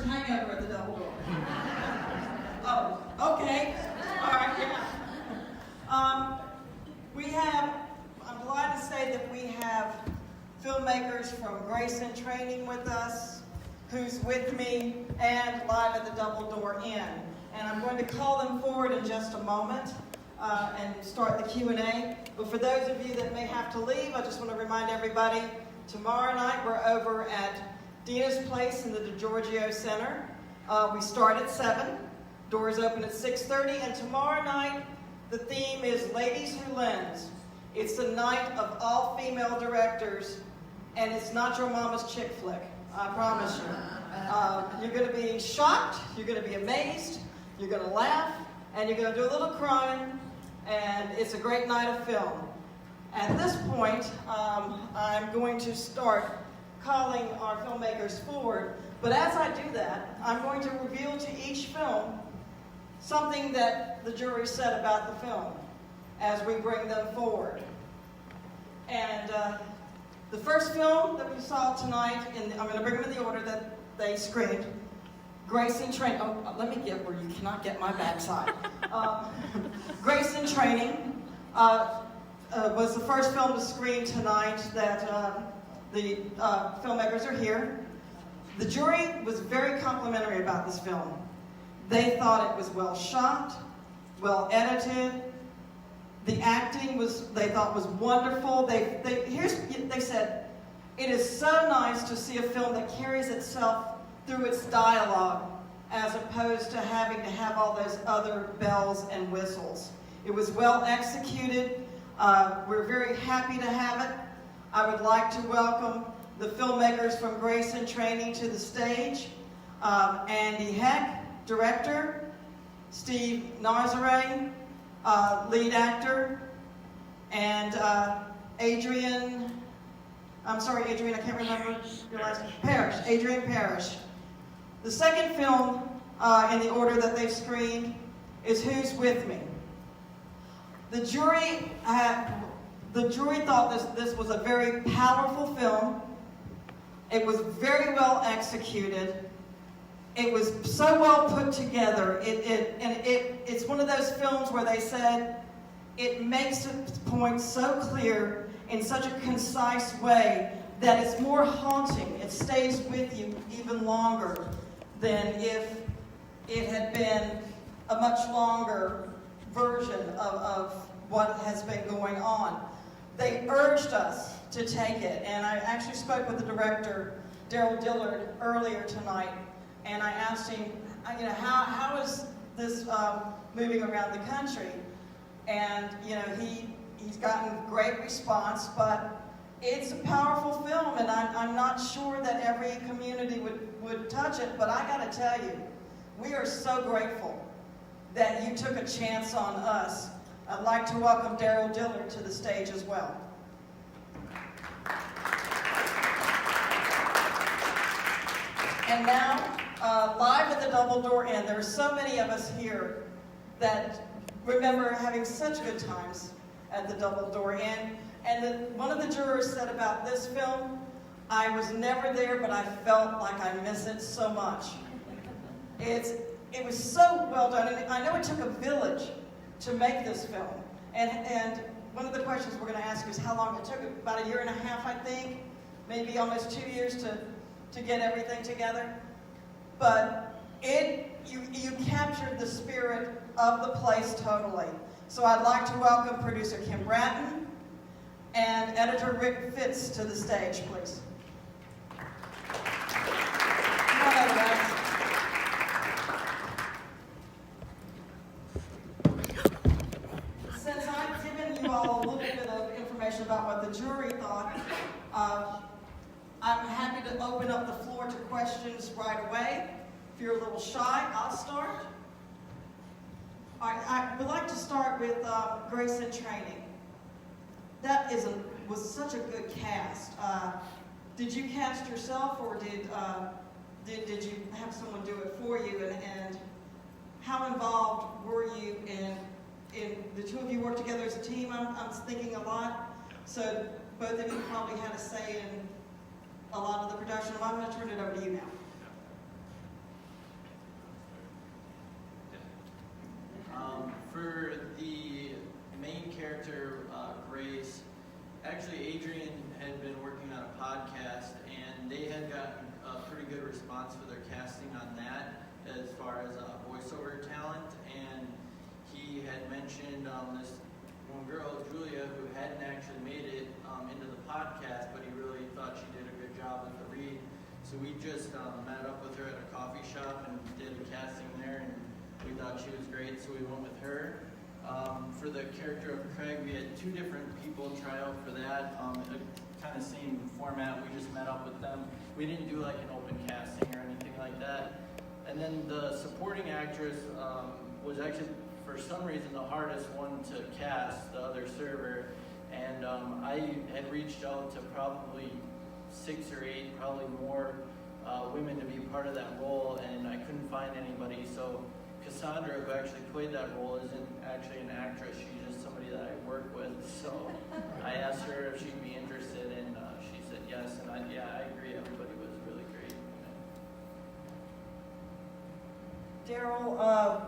hangover at the double door? Oh, okay. All right, yeah. I'm glad to say that we have filmmakers from Grayson Training with us, who's with me, and live at the Double Door Inn. And I'm going to call them forward in just a moment and start the Q&A. But for those of you that may have to leave, I just want to remind everybody, tomorrow night we're over at Dina's Place in the DeGiorgio Center. We start at 7. Doors open at 6:30. And tomorrow night, the theme is Ladies Who Lens. It's the night of all female directors, and it's not your mama's chick flick, I promise you. You're going to be shocked, you're going to be amazed, you're going to laugh, and you're going to do a little crying, and it's a great night of film. At this point, I'm going to start calling our filmmakers forward, but as I do that, I'm going to reveal to each film something that the jury said about the film as we bring them forward. And the first film that we saw tonight, I'm going to bring them in the order that they screened. Grayson Training. Oh, let me get where you cannot get my backside. Grayson Training was the first film to screen tonight that the filmmakers are here. The jury was very complimentary about this film. They thought it was well shot, well edited. The acting they thought was wonderful. They said, it is so nice to see a film that carries itself through its dialogue as opposed to having to have all those other bells and whistles. It was well executed. We're very happy to have it. I would like to welcome the filmmakers from Grayson Training to the stage. Andy Heck, director. Steve Nazare, lead actor. And Adrian, I can't remember your last name. Parrish, Adrian Parrish. The second film in the order that they've screened is Who's With Me? The jury thought this was a very powerful film. It was very well executed. It was so well put together. It's one of those films where they said it makes its point so clear in such a concise way that it's more haunting. It stays with you even longer than if it had been a much longer version of what has been going on. They urged us to take it, and I actually spoke with the director, Darryl Dillard, earlier tonight, and I asked him, how is this moving around the country? And he's gotten great response, but it's a powerful film, and I'm not sure that every community would touch it, but I gotta tell you, we are so grateful that you took a chance on us. I'd like to welcome Darryl Dillard to the stage as well. And now, live at the Double Door Inn, there are so many of us here that remember having such good times at the Double Door Inn. And one of the jurors said about this film, I was never there, but I felt like I miss it so much. It was so well done, and I know it took a village to make this film. And one of the questions we're going to ask is how long it took. About 1.5 years, I think, maybe almost 2 years to get everything together. But you captured the spirit of the place totally. So I'd like to welcome producer Kim Brattain and editor Rick Fitz to the stage, please. Come on over, guys. Since I've given you all a little bit of information about what the jury thought, I'm happy to open up the floor to questions right away. If you're a little shy, I'll start. I would like to start with Grayson Training. That was such a good cast. Did you cast yourself, or did you have someone do it for you? And how involved were you in the two of you worked together as a team? I'm thinking a lot. So both of you probably had a say in a lot of the production. I'm going to turn it over to you now. podcast, and they had gotten a pretty good response for their casting on that as far as voiceover talent. And he had mentioned this one girl, Julia, who hadn't actually made it into the podcast, but he really thought she did a good job with the read. So we just met up with her at a coffee shop and did a casting there, and we thought she was great, so we went with her. For the character of Craig, we had 2 different people try out for that. Kind of same format, we just met up with them. We didn't do like an open casting or anything like that. And then the supporting actress was actually, for some reason, the hardest one to cast, the other server. And I had reached out to probably 6 or 8, probably more women to be part of that role, and I couldn't find anybody. So Cassandra, who actually played that role, isn't actually an actress. She's just somebody that I work with. So I asked her if she'd be interested, and she said yes. And I agree. Everybody was really great. Darryl,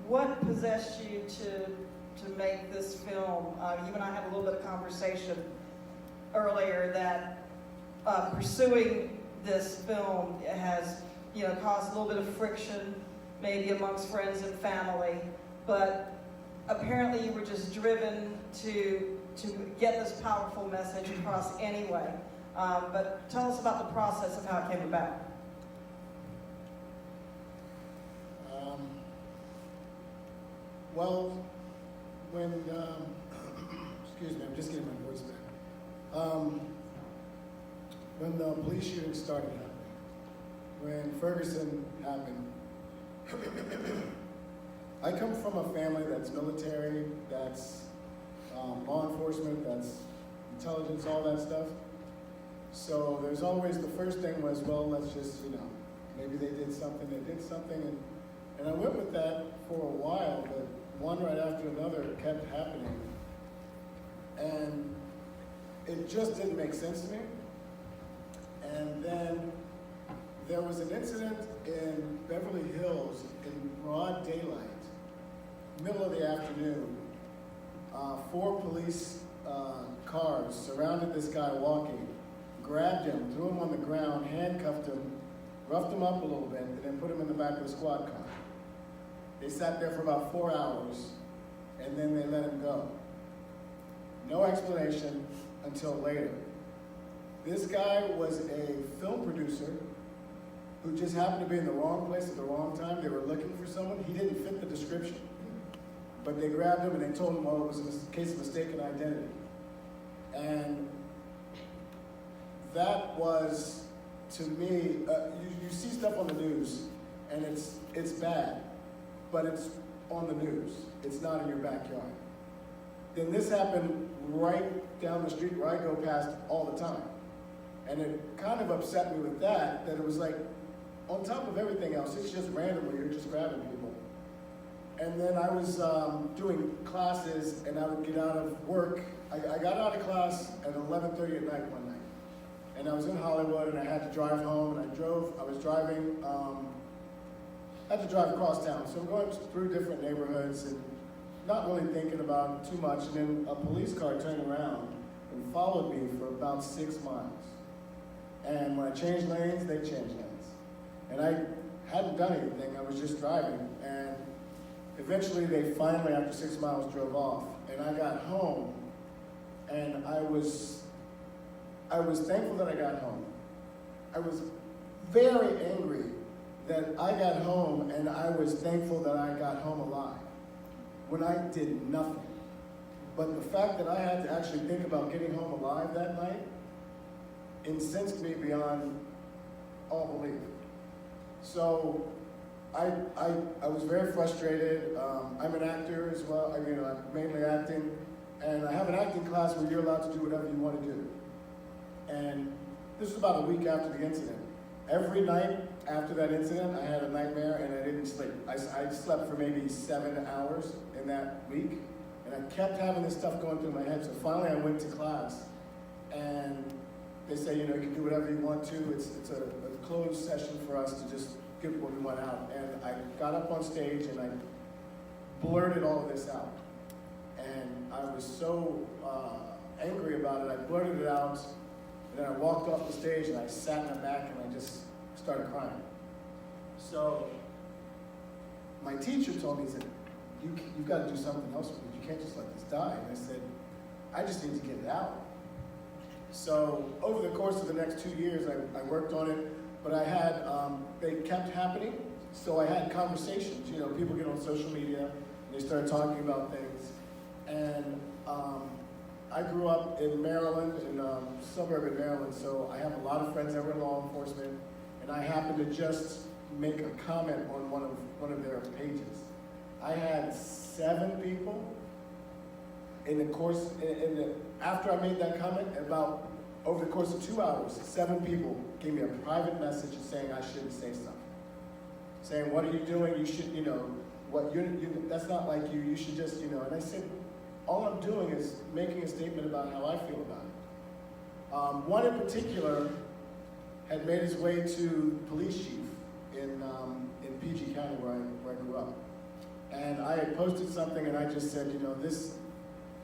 what possessed you to make this film? You and I had a little bit of conversation earlier that pursuing this film has, caused a little bit of friction, maybe amongst friends and family, but apparently you were just driven to get this powerful message across anyway. But tell us about the process of how it came about. Well, when, excuse me, I'm just getting my voice back. When the police shooting started happening, when Ferguson happened, I come from a family that's military, that's law enforcement, that's intelligence, all that stuff. So there's always, the first thing was, well, let's just, maybe they did something, and I went with that for a while, but one right after another kept happening. And it just didn't make sense to me. And then there was an incident in Beverly Hills in broad daylight, middle of the afternoon. 4 police cars surrounded this guy walking, grabbed him, threw him on the ground, handcuffed him, roughed him up a little bit, and then put him in the back of the squad car. They sat there for about 4 hours, and then they let him go. No explanation until later. This guy was a film producer who just happened to be in the wrong place at the wrong time. They were looking for someone. He didn't fit the description. But they grabbed him and they told him, well, it was a case of mistaken identity. And that was, to me, you see stuff on the news, and it's bad, but it's on the news. It's not in your backyard. Then this happened right down the street where I go past all the time. And it kind of upset me with that it was like, on top of everything else, it's just randomly, you're just grabbing people. And then I was doing classes, and I would get out of work. I got out of class at 11:30 at night one night. And I was in Hollywood, and I had to drive home, and I was driving, I had to drive across town. So I'm going through different neighborhoods and not really thinking about too much. And then a police car turned around and followed me for about 6 miles. And when I changed lanes, they changed lanes. And I hadn't done anything, I was just driving. And eventually they finally, after 6 miles, drove off. And I got home, and I was thankful that I got home. I was very angry that I got home, and I was thankful that I got home alive when I did nothing. But the fact that I had to actually think about getting home alive that night incensed me beyond all belief. So I was very frustrated. I'm an actor as well. I'm mainly acting. And I have an acting class where you're allowed to do whatever you want to do. And this was about a week after the incident. Every night after that incident, I had a nightmare and I didn't sleep. I slept for maybe 7 hours in that week. And I kept having this stuff going through my head. So finally I went to class, and they say, you can do whatever you want to. It's a closed session for us to just get what we want out. And I got up on stage and I blurted all of this out. And I was so angry about it. I blurted it out. And then I walked off the stage and I sat in the back and I just started crying. So my teacher told me, he said, you've got to do something else with it. You can't just let this die. And I said, I just need to get it out. So over the course of the next 2 years, I worked on it, but I had, they kept happening. So I had conversations, you know, people get on social media, and they start talking about things. And I grew up in Maryland, in suburban Maryland, so I have a lot of friends that were in law enforcement, and I happened to just make a comment on one of their pages. I had 7 people in the course, after I made that comment, about over the course of 2 hours, 7 people gave me a private message saying I shouldn't say something. Saying, what are you doing? You should, you know, that's not like you, you should just, you know. And I said, all I'm doing is making a statement about how I feel about it. One in particular had made his way to police chief in PG County where I grew up. And I had posted something and I just said, you know, this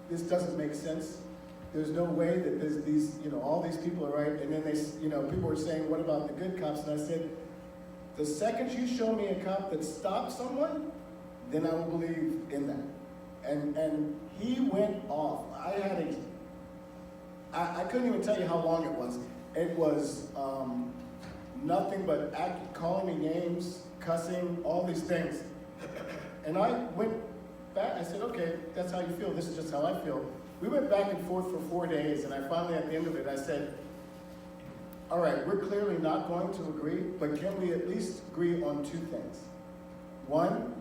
doesn't make sense. There's no way that there's these, you know, all these people are right. And then they, you know, people were saying, what about the good cops? And I said, the second you show me a cop that stopped someone, then I will believe in that. And he went off. I couldn't even tell you how long it was. It was nothing but calling me names, cussing, all these things. And I went back, I said, okay, that's how you feel, this is just how I feel. We went back and forth for 4 days, and I finally, at the end of it, I said, all right, we're clearly not going to agree, but can we at least agree on 2 things? One,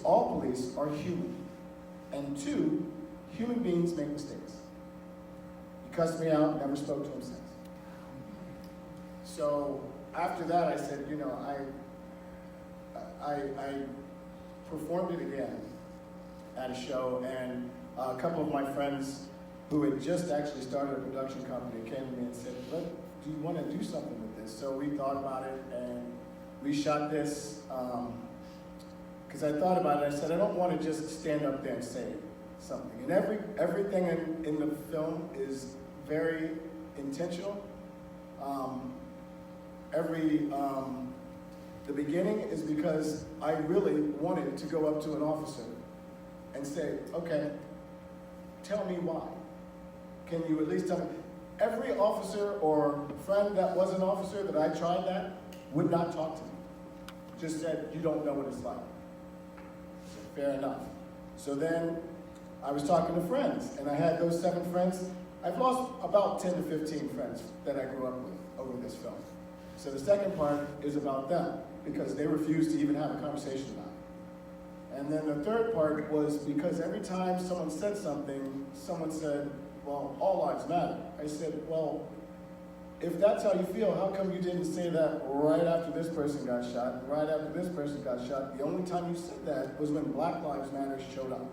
all police are human. And 2, human beings make mistakes. He cussed me out, never spoke to him since. So after that, I said, you know, I performed it again at a show, and a couple of my friends who had just actually started a production company came to me and said, look, do you want to do something with this? So we thought about it, and we shot this, because I thought about it, I said, I don't want to just stand up there and say something. And everything in the film is very intentional. The beginning is because I really wanted to go up to an officer and say, okay, tell me why. Can you at least tell me? Every officer or friend that was an officer that I tried that would not talk to me. Just said, you don't know what it's like. I said, fair enough. So then I was talking to friends, and I had those 7 friends. I've lost about 10 to 15 friends that I grew up with over this film. So the second part is about them, because they refused to even have a conversation about it. And then the third part was because every time someone said something, someone said, well, all lives matter. I said, well, if that's how you feel, how come you didn't say that right after this person got shot, right after this person got shot? The only time you said that was when Black Lives Matter showed up.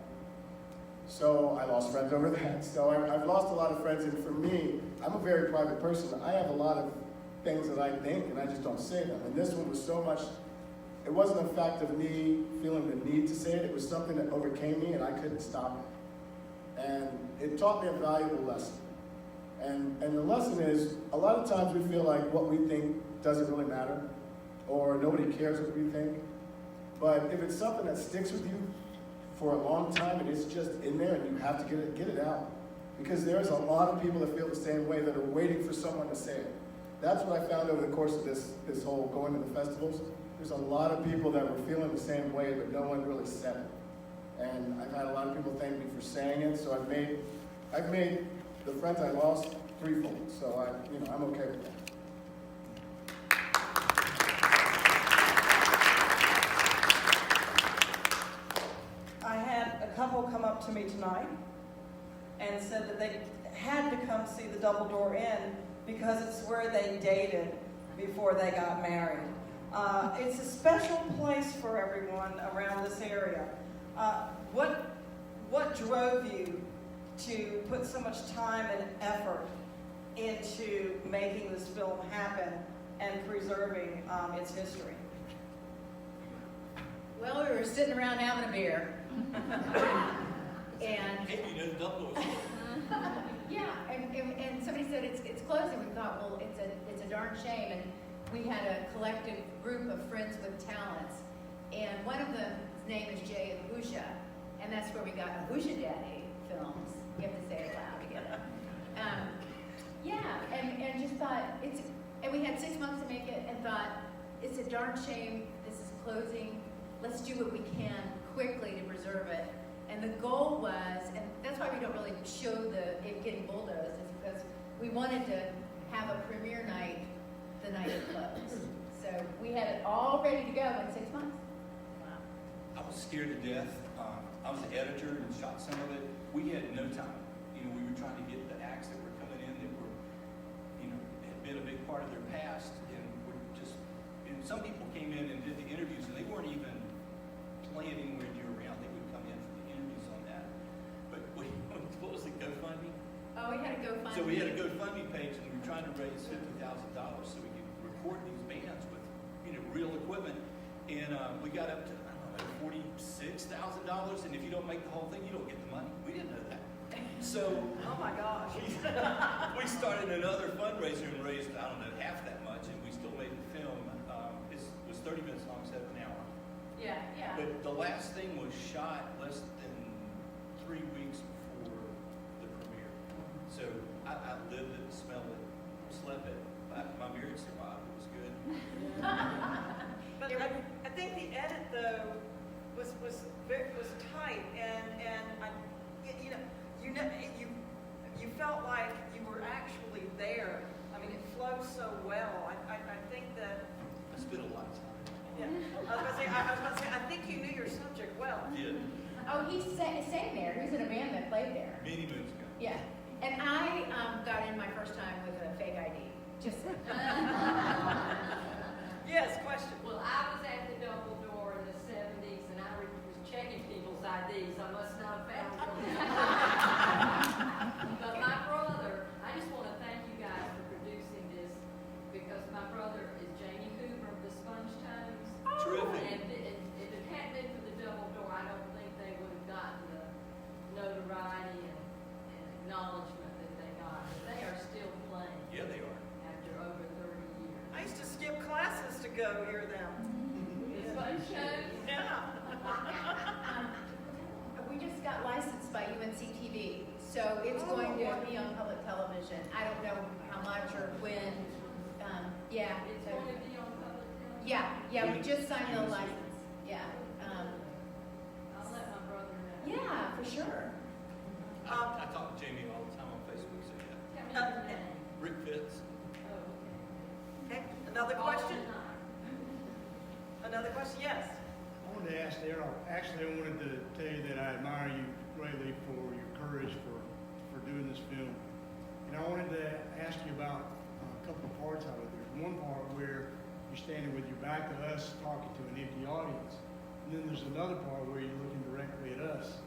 So I lost friends over that. So I've lost a lot of friends, and for me, I'm a very private person. I have a lot of things that I think, and I just don't say them. And this one was so much, it wasn't a fact of me feeling the need to say it, it was something that overcame me and I couldn't stop it. And it taught me a valuable lesson. And the lesson is, a lot of times we feel like what we think doesn't really matter, or nobody cares what we think. But if it's something that sticks with you for a long time and it's just in there and you have to get it out. Because there's a lot of people that feel the same way that are waiting for someone to say it. That's what I found over the course of this whole going to the festivals. There's a lot of people that were feeling the same way, but no one really said it. And I've had a lot of people thank me for saying it, so I've made the friends I lost threefold, so I'm okay with that. I had a couple come up to me tonight and said that they had to come see the Double Door Inn because it's where they dated before they got married. It's a special place for everyone around this area. What drove you to put so much time and effort into making this film happen and preserving its history? Well, we were sitting around having a beer. And Yeah, and somebody said it's closing. We thought, well, it's a darn shame. And we had a collective group of friends with talents, and one of them's name is Jay Abusha, and that's where we got Abusha Daddy Films. You have to say it loud to get it. Yeah, and just thought and we had 6 months to make it, and thought it's a darn shame. This is closing. Let's do what we can quickly to preserve it. And the goal was, and that's why we don't really show it getting bulldozed, is because we wanted to have a premiere night the night it closed. So we had it all ready to go in 6 months. I was scared to death. I was the editor and shot some of it. We had no time. We were trying to get the acts that were coming in that were, had been a big part of their past, and were just. And some people came in and did the interviews, and they weren't even playing anywhere near around. They would come in for the interviews on that. But what was it, GoFundMe? Oh, we had a GoFundMe. So we had a GoFundMe page, and we were trying to raise $50,000 so we could record these bands with, real equipment. And we got up to, $46,000, and if you don't make the whole thing, you don't get the money. We didn't know that. So, Oh my gosh. we started another fundraiser and raised, half that much, and we still made the film. It was 30 minutes long instead of an hour. Yeah. But the last thing was shot less than 3 weeks before the premiere. So I lived it, smelled it, slept it. My marriage survived. It was good. But I think the edit though was tight, and you felt like you were actually there. I mean, it flowed so well. I think that. I spent a lot of time. Yeah, I was about to say. I think you knew your subject well. I did. Oh, he sang there. He was in a band that played there. Many moons ago. Yeah. And I got in my first time with a fake ID. Just. Yes, question. Well, I was at the double door in the 70s, and I was checking people's IDs. I must not have found one. But my brother, I just want to thank you guys for producing this, because my brother is Jamie Hoover of the Sponge Tones. Terrific. And if it hadn't been for the double door, I don't think they would have gotten the notoriety and acknowledgement that they got. But they are still playing Yeah, they are. after over 30 years. I used to skip classes to go hear them. The Sponge Tones? Yeah. We just got licensed by UNC-TV, so it's going to be on public television. I don't know how much or when. Yeah. It's So, going to be on public television? yeah. We just signed the license. Yeah. I'll let my brother know. Yeah, for sure. I talk to Jamie all the time on Facebook, so yeah. Tell me your name. Rick Fitz. Oh, okay. Okay. Another question? All tonight. Another question? Yes. I wanted to ask Darryl, actually I wanted to tell you that I admire you greatly for your courage for doing this film. And I wanted to ask you about a couple of parts of it. There's one part where you're standing with your back to us talking to an empty audience. And then there's another part where you're looking directly at us.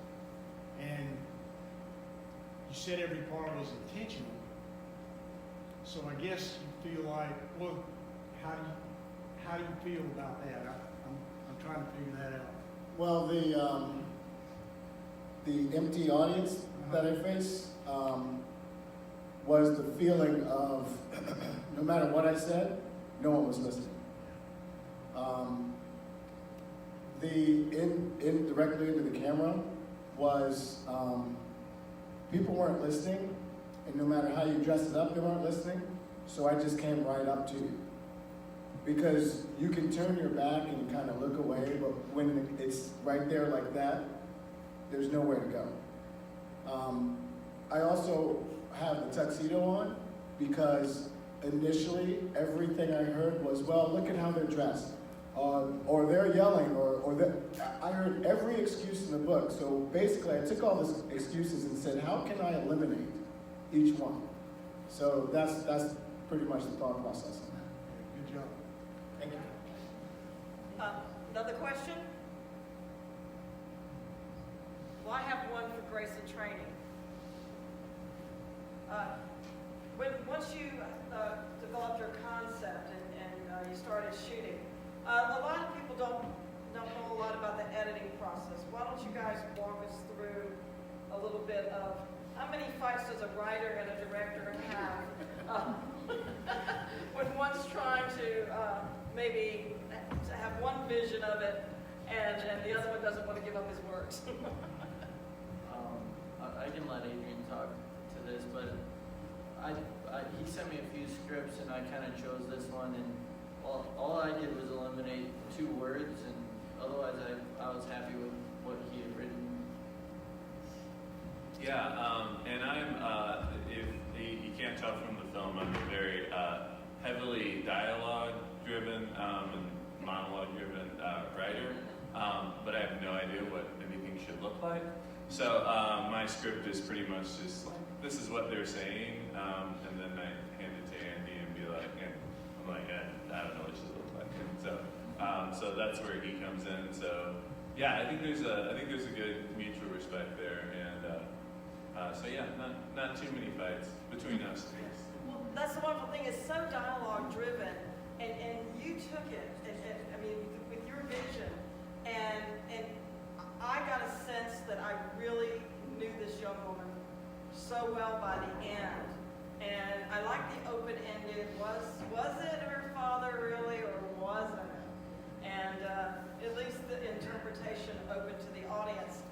And you said every part was intentional. So I guess you feel like, well, how do you feel about that? I'm trying to figure that out. Well, the empty audience that I face was the feeling of no matter what I said, no one was listening. The in directly into the camera was people weren't listening, and no matter how you dress it up, they weren't listening. So I just came right up to you. Because you can turn your back and kind of look away, but when it's right there like that, there's nowhere to go. I also have the tuxedo on because initially everything I heard was, well, look at how they're dressed. Or they're yelling, I heard every excuse in the book. So basically I took all these excuses and said, how can I eliminate each one? So that's pretty much the thought process on that. Good job. Thank you. Another question? Well, I have one for Grayson Training. Once you developed your concept and you started shooting, a lot of people don't know a lot about the editing process. Why don't you guys walk us through a little bit of how many fights does a writer and a director have when one's trying to maybe have one vision of it and the other one doesn't want to give up his words? I can let Adrian talk to this, but he sent me a few scripts and I kind of chose this one, and all I did was eliminate 2 words, and otherwise I was happy with what he had written. Yeah, and I'm, if you can't tell from the film, I'm a very heavily dialogue-driven and monologue-driven writer, but I have no idea what anything should look like. So my script is pretty much just like, this is what they're saying, and then I hand it to Andy and be like, and I'm like, I don't know what it should look like. And so that's where he comes in. So yeah, I think there's a good mutual respect there, and so yeah, not too many fights between us. Well, that's the wonderful thing, it's so dialogue driven, and you took it, I mean, with your vision, and I got a sense that I really knew this young woman so well by the end, and I like the open-ended, was it her father really, or wasn't it? And at least the interpretation open to the audience.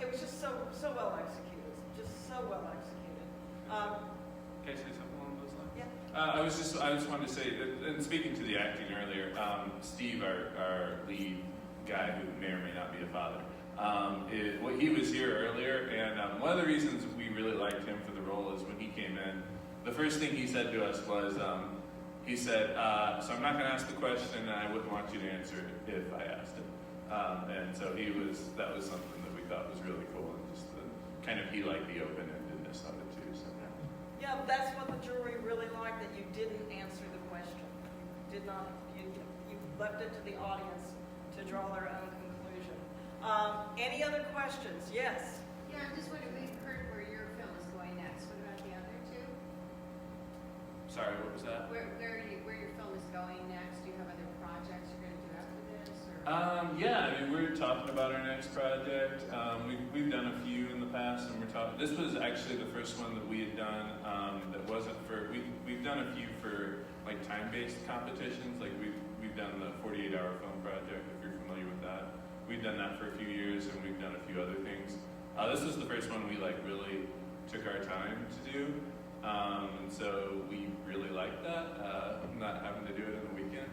It was just so well executed, just so well executed. Can I say something along those lines? Yeah. I just wanted to say, and speaking to the acting earlier, Steve, our lead guy who may or may not be a father, he was here earlier, and one of the reasons we really liked him for the role is when he came in, the first thing he said to us was, he said, so I'm not going to ask the question, and I wouldn't want you to answer it if I asked it. And so that was something that we thought was really cool, and just he liked the open-endedness of it too. So. Yeah, that's what the jury really liked, that you didn't answer the question. You did not, you left it to the audience to draw their own conclusion. Any other questions? Yes? Yeah, I'm just wondering, we've heard where your film is going next. What about the other 2? Sorry, what was that? Where your film is going next? Do you have other projects you're going to do after this? Or? Yeah, I mean, we're talking about our next project. We've done a few in the past, and we're talking. This was actually the first one that we had done that wasn't for. We've done a few for like time-based competitions. Like we've done the 48-hour film project, if you're familiar with that. We've done that for a few years, and we've done a few other things. This was the first one we really took our time to do, and so we really liked that. Not having to do it in the weekend.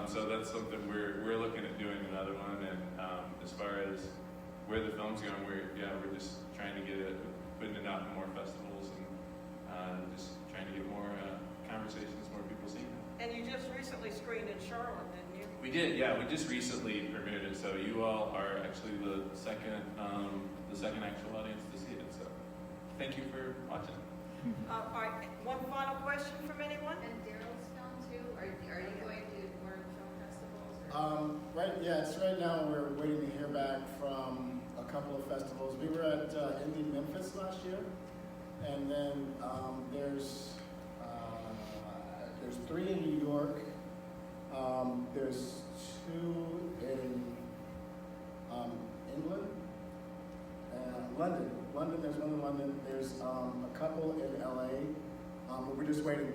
So that's something we're looking at doing another one, and as far as where the film's going, we're just trying to get it, putting it out in more festivals, and just trying to get more conversations, more people seeing it. And you just recently screened in Charlotte, didn't you? We did, yeah. We just recently premiered it, so you all are actually the second actual audience to see it. So thank you for watching. All right, one final question from anyone? And Darryl's film too? Are you going to more film festivals? Or? Right now we're waiting to hear back from a couple of festivals. We were at Indie Memphis last year, and then there's 3 in New York. There's 2 in England, London. There's one in London. There's a couple in LA, but we're just waiting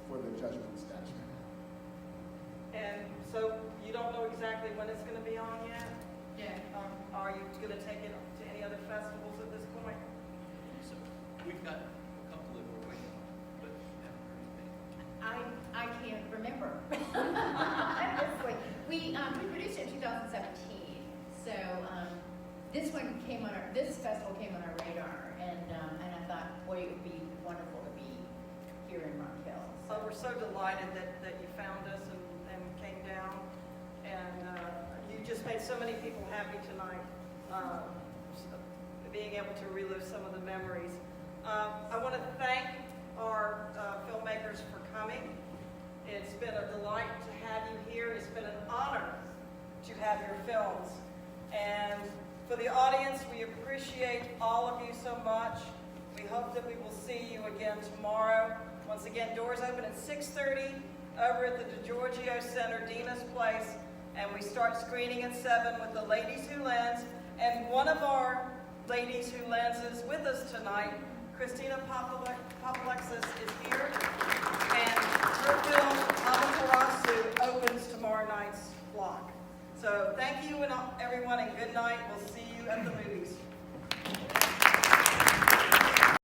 for the judgment status right now. And so you don't know exactly when it's going to be on yet? Yeah. Are you going to take it to any other festivals at this point? So we've got a couple that we're waiting on, but haven't heard anything. I can't remember. Honestly, we produced it in 2017, so this festival came on our radar, and I thought, boy, it would be wonderful to be here in Rock Hill. So we're so delighted that you found us and came down, and you just made so many people happy tonight, being able to relive some of the memories. I want to thank our filmmakers for coming. It's been a delight to have you here. It's been an honor to have your films. And for the audience, we appreciate all of you so much. We hope that we will see you again tomorrow. Once again, doors open at 6:30 over at the DiGiorgio Center, Dina's Place. And we start screening at 7 with The Ladies Who Lends. And one of our ladies who lenses with us tonight. Christina Papalexis is here, and her film Amaterasu opens tomorrow night's block. So thank you and everyone, and good night. We'll see you at the movies.